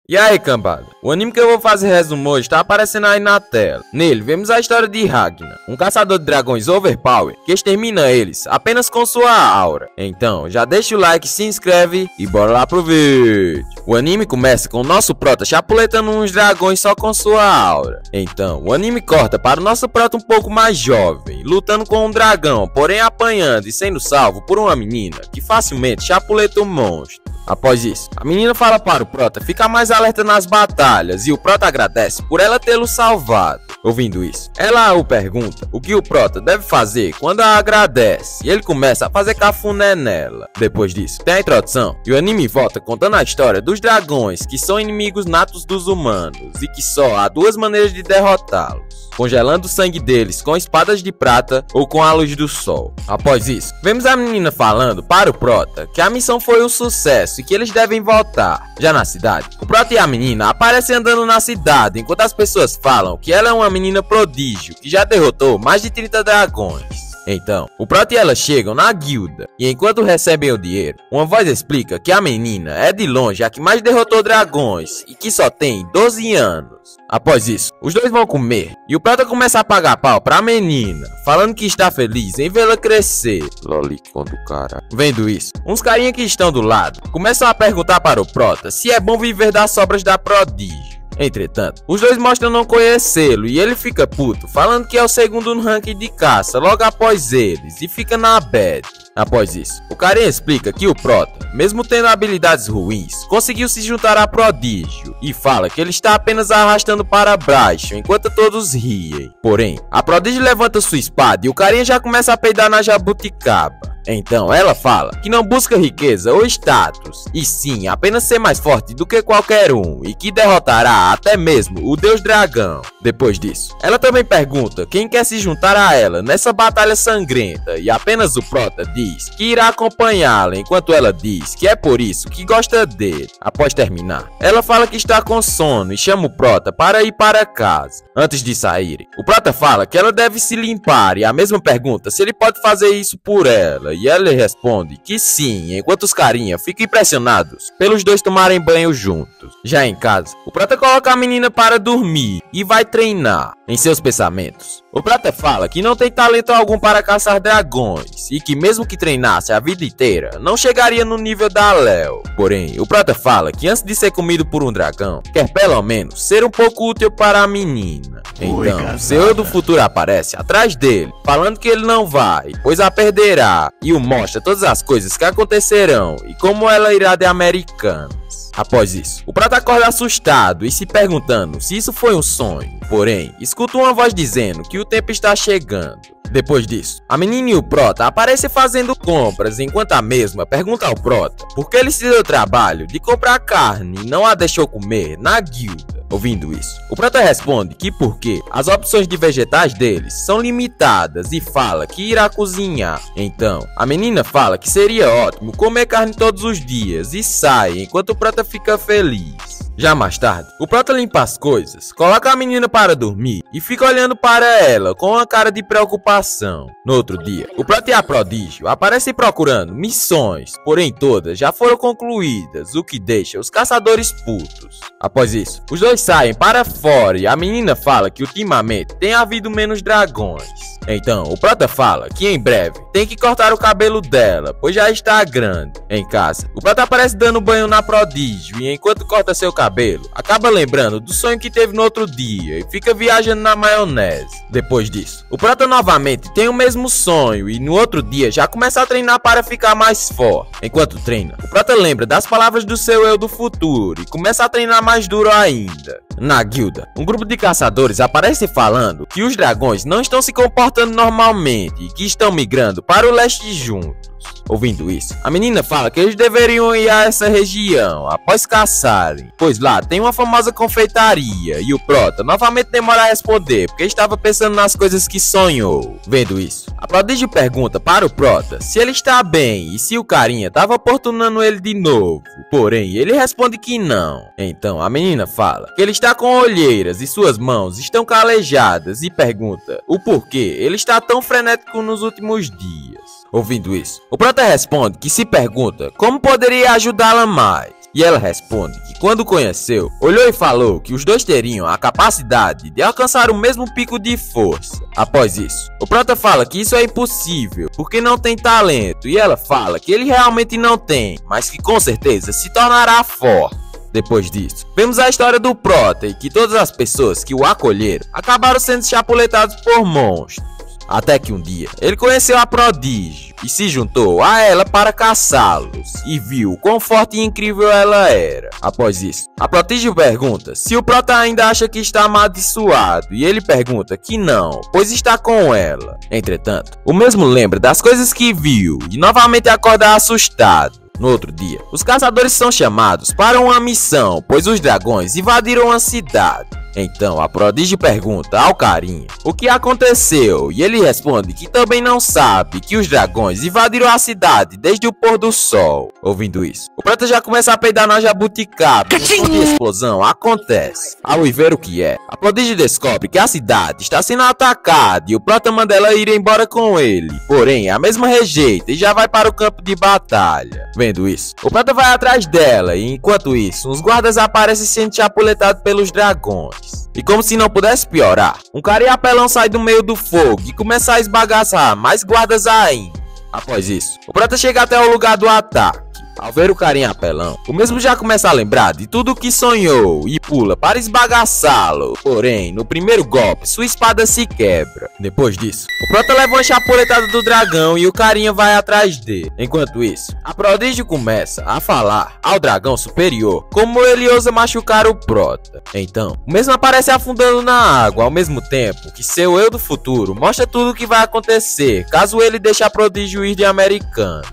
E aí, cambada? O anime que eu vou fazer resumo hoje tá aparecendo aí na tela. Nele, vemos a história de Ragnar, um caçador de dragões overpower que extermina eles apenas com sua aura. Então, já deixa o like, se inscreve e bora lá pro vídeo. O anime começa com o nosso prota chapuletando uns dragões só com sua aura. Então, o anime corta para o nosso prota um pouco mais jovem, lutando com um dragão, porém apanhando e sendo salvo por uma menina que facilmente chapuleta o monstro. Após isso, a menina fala para o prota ficar mais alerta nas batalhas e o prota agradece por ela tê-lo salvado. Ouvindo isso, ela o pergunta o que o prota deve fazer quando a agradece e ele começa a fazer cafuné nela. Depois disso, tem a introdução e o anime volta contando a história dos dragões que são inimigos natos dos humanos e que só há duas maneiras de derrotá-los: congelando o sangue deles com espadas de prata ou com a luz do sol. Após isso, vemos a menina falando para o prota que a missão foi um sucesso e que eles devem voltar. Já na cidade, o prota e a menina aparecem andando na cidade enquanto as pessoas falam que ela é uma menina prodígio que já derrotou mais de 30 dragões. Então, o prota e ela chegam na guilda e enquanto recebem o dinheiro, uma voz explica que a menina é de longe a que mais derrotou dragões e que só tem 12 anos. Após isso, os dois vão comer e o prota começa a pagar pau pra menina, falando que está feliz em vê-la crescer. Lolicon do cara. Vendo isso, uns carinha que estão do lado começam a perguntar para o prota se é bom viver das sobras da prodígio. Entretanto, os dois mostram não conhecê-lo e ele fica puto, falando que é o segundo no ranking de caça logo após eles e fica na bad. Após isso, o carinha explica que o prota, mesmo tendo habilidades ruins, conseguiu se juntar a prodígio e fala que ele está apenas arrastando para baixo enquanto todos riem. Porém, a prodígio levanta sua espada e o carinha já começa a peidar na jabuticaba. Então ela fala que não busca riqueza ou status, e sim apenas ser mais forte do que qualquer um e que derrotará até mesmo o deus dragão. Depois disso, ela também pergunta quem quer se juntar a ela nessa batalha sangrenta e apenas o prota diz que irá acompanhá-la enquanto ela diz que é por isso que gosta dele. Após terminar, ela fala que está com sono e chama o prota para ir para casa. Antes de saírem, o prota fala que ela deve se limpar e a mesma pergunta se ele pode fazer isso por ela. E ela responde que sim, enquanto os carinha ficam impressionados pelos dois tomarem banho juntos. Já em casa, o prota coloca a menina para dormir e vai treinar. Em seus pensamentos, o prota fala que não tem talento algum para caçar dragões e que mesmo que treinasse a vida inteira, não chegaria no nível da Léo. Porém, o prota fala que antes de ser comido por um dragão, quer pelo menos ser um pouco útil para a menina. Então, seu eu do futuro aparece atrás dele, falando que ele não vai, pois a perderá, e o mostra todas as coisas que acontecerão e como ela irá de Americanas. Após isso, o prota acorda assustado e se perguntando se isso foi um sonho. Porém, escuta uma voz dizendo que o tempo está chegando. Depois disso, a menina e o prota aparecem fazendo compras, enquanto a mesma pergunta ao prota por que ele se deu o trabalho de comprar carne e não a deixou comer na guilda. Ouvindo isso, o prota responde que porque as opções de vegetais deles são limitadas e fala que irá cozinhar. Então, a menina fala que seria ótimo comer carne todos os dias e sai enquanto o prota fica feliz. Já mais tarde, o prota limpa as coisas, coloca a menina para dormir e fica olhando para ela com uma cara de preocupação. No outro dia, o prota e a prodígio aparecem procurando missões, porém todas já foram concluídas, o que deixa os caçadores putos. Após isso, os dois saem para fora e a menina fala que ultimamente tem havido menos dragões. Então, o prota fala que em breve tem que cortar o cabelo dela, pois já está grande. Em casa, o prota aparece dando banho na prodígio e enquanto corta seu cabelo, acaba lembrando do sonho que teve no outro dia e fica viajando na maionese. Depois disso, o prota novamente tem o mesmo sonho e no outro dia já começa a treinar para ficar mais forte. Enquanto treina, o prota lembra das palavras do seu eu do futuro e começa a treinar mais duro ainda. Na guilda, um grupo de caçadores aparece falando que os dragões não estão se comportando normalmente e que estão migrando para o leste juntos. Ouvindo isso, a menina fala que eles deveriam ir a essa região após caçarem, pois lá tem uma famosa confeitaria e o prota novamente demora a responder porque estava pensando nas coisas que sonhou. Vendo isso, a prodígio pergunta para o prota se ele está bem e se o carinha estava oportunando ele de novo, porém ele responde que não. Então a menina fala que ele está com olheiras e suas mãos estão calejadas e pergunta o porquê ele está tão frenético nos últimos dias. Ouvindo isso, o prota responde que se pergunta como poderia ajudá-la mais. E ela responde que quando conheceu, olhou e falou que os dois teriam a capacidade de alcançar o mesmo pico de força. Após isso, o prota fala que isso é impossível, porque não tem talento, e ela fala que ele realmente não tem, mas que com certeza se tornará forte. Depois disso, vemos a história do prota e que todas as pessoas que o acolheram acabaram sendo chapuletados por monstros. Até que um dia, ele conheceu a Prodígio e se juntou a ela para caçá-los e viu o quão forte e incrível ela era. Após isso, a Prodígio pergunta se o prota ainda acha que está amaldiçoado e ele pergunta que não, pois está com ela. Entretanto, o mesmo lembra das coisas que viu e novamente acorda assustado. No outro dia, os caçadores são chamados para uma missão, pois os dragões invadiram a cidade. Então a Prodígio pergunta ao carinha o que aconteceu e ele responde que também não sabe, que os dragões invadiram a cidade desde o pôr do sol. Ouvindo isso, o prota já começa a peidar na jabuticaba e a explosão acontece. Ao ver o que é, a Prodígio descobre que a cidade está sendo atacada e o prota manda ela ir embora com ele. Porém, a mesma rejeita e já vai para o campo de batalha. Vendo isso, o prota vai atrás dela e enquanto isso, os guardas aparecem sendo chapuletados pelos dragões. E como se não pudesse piorar, um carinha apelão sai do meio do fogo e começa a esbagaçar mais guardas ainda. Após isso, o prota chega até o lugar do ataque. Ao ver o carinha apelão, o mesmo já começa a lembrar de tudo o que sonhou e pula para esbagaçá-lo. Porém, no primeiro golpe, sua espada se quebra. Depois disso, o prota leva uma chapuletada do dragão e o carinha vai atrás dele. Enquanto isso, a Prodígio começa a falar ao dragão superior como ele ousa machucar o prota. Então, o mesmo aparece afundando na água, ao mesmo tempo que seu eu do futuro mostra tudo o que vai acontecer caso ele deixe a Prodígio ir de Americana.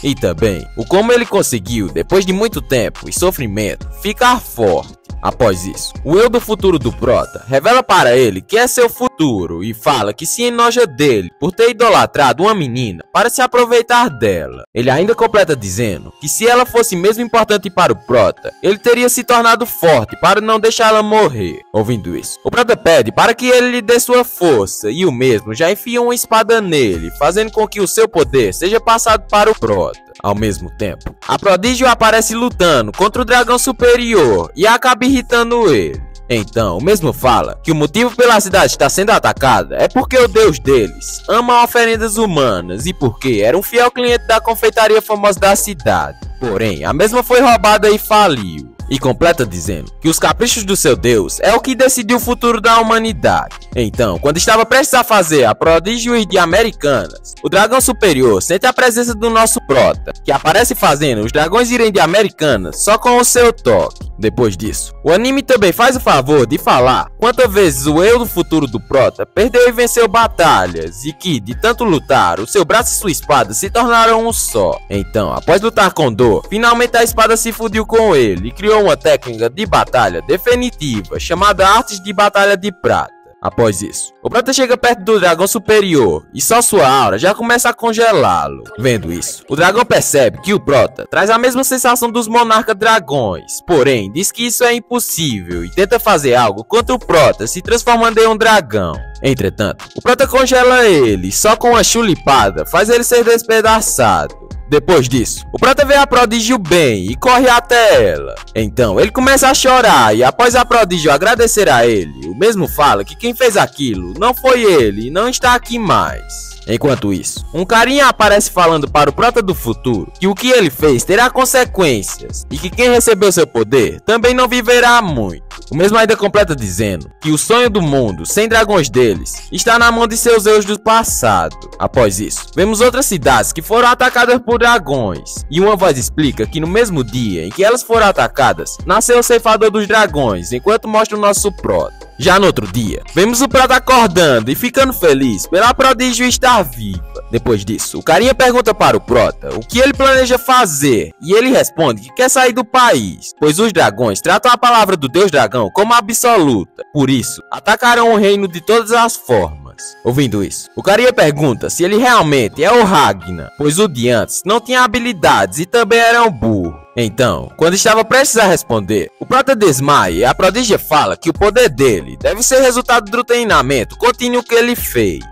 E também, o como ele conseguiu, depois de muito tempo e sofrimento, ficar forte. Após isso, o eu do futuro do prota revela para ele que é seu futuro e fala que se enoja dele por ter idolatrado uma menina para se aproveitar dela. Ele ainda completa dizendo que se ela fosse mesmo importante para o prota, ele teria se tornado forte para não deixá-la morrer. Ouvindo isso, o prota pede para que ele lhe dê sua força e o mesmo já enfia uma espada nele, fazendo com que o seu poder seja passado para o prota. Ao mesmo tempo, a Prodígio aparece lutando contra o dragão superior e acaba irritando ele. Então, o mesmo fala que o motivo pela cidade estar sendo atacada é porque o deus deles ama oferendas humanas e porque era um fiel cliente da confeitaria famosa da cidade. Porém, a mesma foi roubada e faliu. E completa dizendo que os caprichos do seu deus é o que decidiu o futuro da humanidade. Então, quando estava prestes a fazer a Prodígio ir de Americanas, o dragão superior sente a presença do nosso prota, que aparece fazendo os dragões irem de Americanas só com o seu toque. Depois disso, o anime também faz o favor de falar quantas vezes o eu do futuro do prota perdeu e venceu batalhas, e que, de tanto lutar, o seu braço e sua espada se tornaram um só. Então, após lutar com dor, finalmente a espada se fundiu com ele e criou uma técnica de batalha definitiva chamada Artes de Batalha de Prata. Após isso, o prota chega perto do dragão superior e só sua aura já começa a congelá-lo. Vendo isso, o dragão percebe que o prota traz a mesma sensação dos monarcas dragões, porém diz que isso é impossível e tenta fazer algo contra o prota se transformando em um dragão. Entretanto, o prota congela ele e só com uma chulipada faz ele ser despedaçado. Depois disso, o prota vê a Prodígio bem e corre até ela. Então ele começa a chorar e após a Prodígio agradecer a ele, o mesmo fala que quem fez aquilo não foi ele e não está aqui mais. Enquanto isso, um carinha aparece falando para o prota do futuro que o que ele fez terá consequências e que quem recebeu seu poder também não viverá muito. O mesmo ainda completa dizendo que o sonho do mundo sem dragões deles está na mão de seus eus do passado. Após isso, vemos outras cidades que foram atacadas por dragões e uma voz explica que no mesmo dia em que elas foram atacadas, nasceu o ceifador dos dragões, enquanto mostra o nosso prota. Já no outro dia, vemos o prota acordando e ficando feliz pela Prodígio estar viva. Depois disso, o carinha pergunta para o prota o que ele planeja fazer e ele responde que quer sair do país, pois os dragões tratam a palavra do deus dragão como absoluta, por isso atacarão o reino de todas as formas. Ouvindo isso, o carinha pergunta se ele realmente é o Ragnar, pois o de antes não tinha habilidades e também era um burro. Então, quando estava prestes a responder, o Prota desmaia e a Prodígia fala que o poder dele deve ser resultado do treinamento contínuo que ele fez.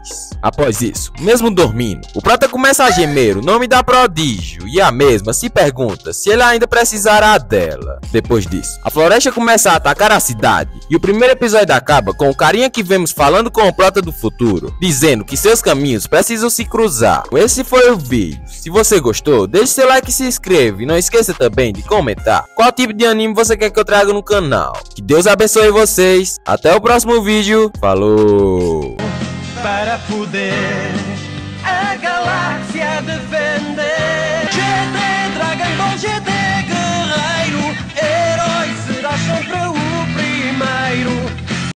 Após isso, mesmo dormindo, o Prota começa a gemer o nome da Prodígio e a mesma se pergunta se ele ainda precisará dela. Depois disso, a floresta começa a atacar a cidade e o primeiro episódio acaba com o carinha que vemos falando com o Prota do futuro, dizendo que seus caminhos precisam se cruzar. Esse foi o vídeo. Se você gostou, deixe seu like e se inscreva e não esqueça também de comentar qual tipo de anime você quer que eu traga no canal. Que Deus abençoe vocês. Até o próximo vídeo. Falou! Para poder a galáxia defender. GT Dragon Ball GT